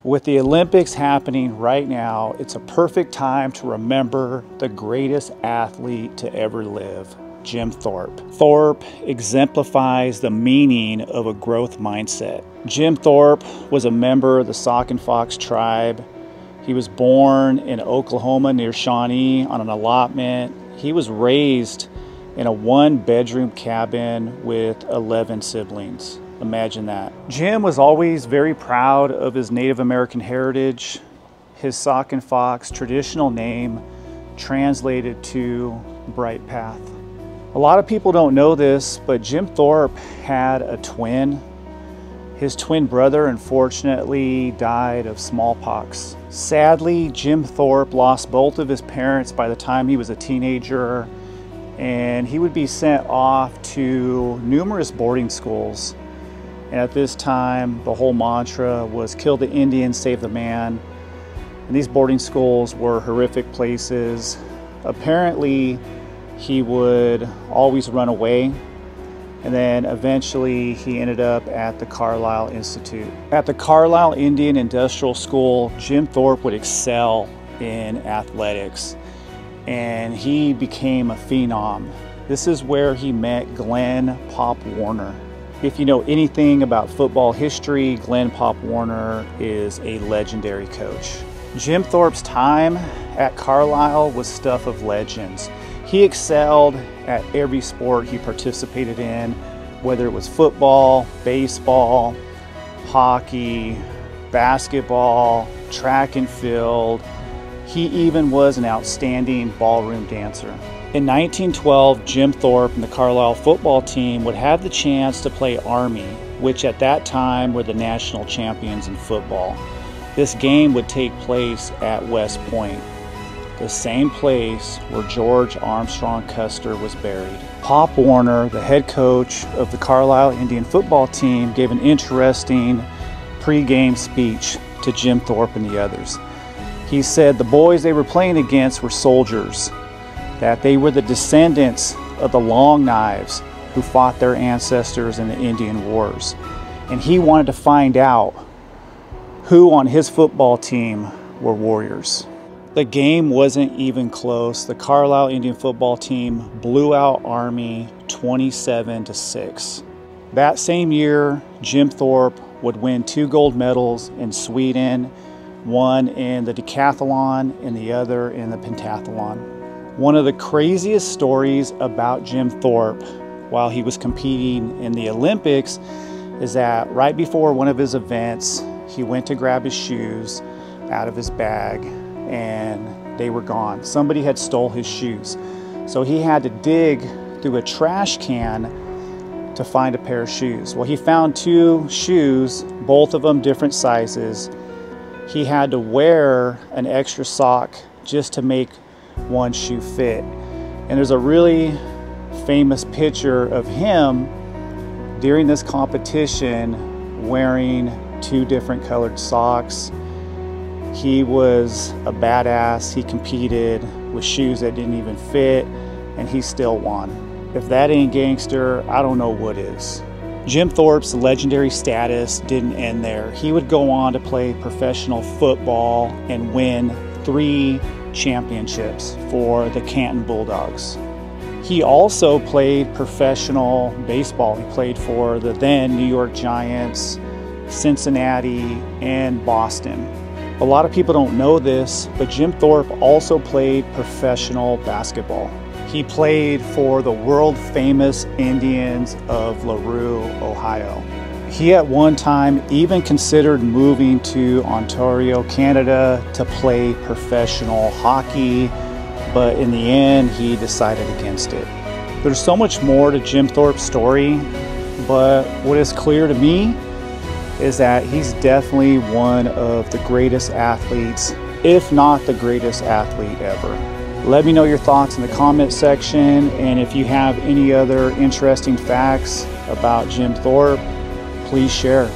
With the Olympics happening right now, it's a perfect time to remember the greatest athlete to ever live, Jim Thorpe. Thorpe exemplifies the meaning of a growth mindset. Jim Thorpe was a member of the Sauk and Fox tribe. He was born in Oklahoma near Shawnee on an allotment. He was raised in a one-bedroom cabin with 11 siblings. Imagine that. Jim was always very proud of his Native American heritage. His Sauk and Fox traditional name translated to bright path. A lot of people don't know this, but Jim Thorpe had a twin. His twin brother unfortunately died of smallpox. Sadly, Jim Thorpe lost both of his parents by the time he was a teenager, and he would be sent off to numerous boarding schools. And at this time, the whole mantra was kill the Indian, save the man. And these boarding schools were horrific places. Apparently, he would always run away. And then eventually he ended up at the Carlisle Institute. At the Carlisle Indian Industrial School, Jim Thorpe would excel in athletics. And he became a phenom. This is where he met Glenn "Pop" Warner. If you know anything about football history, Glenn "Pop" Warner is a legendary coach. Jim Thorpe's time at Carlisle was stuff of legends. He excelled at every sport he participated in, whether it was football, baseball, hockey, basketball, track and field. He even was an outstanding ballroom dancer. In 1912, Jim Thorpe and the Carlisle football team would have the chance to play Army, which at that time were the national champions in football. This game would take place at West Point, the same place where George Armstrong Custer was buried. Pop Warner, the head coach of the Carlisle Indian football team, gave an interesting pre-game speech to Jim Thorpe and the others. He said the boys they were playing against were soldiers, that they were the descendants of the Long Knives who fought their ancestors in the Indian Wars. And he wanted to find out who on his football team were warriors. The game wasn't even close. The Carlisle Indian football team blew out Army 27-6. That same year, Jim Thorpe would win 2 gold medals in Sweden, one in the decathlon and the other in the pentathlon. One of the craziest stories about Jim Thorpe while he was competing in the Olympics is that right before one of his events, he went to grab his shoes out of his bag and they were gone. Somebody had stole his shoes. So he had to dig through a trash can to find a pair of shoes. Well, he found 2 shoes, both of them different sizes. He had to wear an extra sock just to make one shoe fit. And there's a really famous picture of him during this competition wearing 2 different colored socks. He was a badass. He competed with shoes that didn't even fit, and he still won. If that ain't gangster, I don't know what is. Jim Thorpe's legendary status didn't end there. He would go on to play professional football and win 3 championships for the Canton Bulldogs. He also played professional baseball. He played for the then New York Giants, Cincinnati, and Boston. A lot of people don't know this, but Jim Thorpe also played professional basketball. He played for the world-famous Indians of LaRue, Ohio. He at one time even considered moving to Ontario, Canada to play professional hockey, but in the end, he decided against it. There's so much more to Jim Thorpe's story, but what is clear to me is that he's definitely one of the greatest athletes, if not the greatest athlete ever. Let me know your thoughts in the comment section, and if you have any other interesting facts about Jim Thorpe, please share.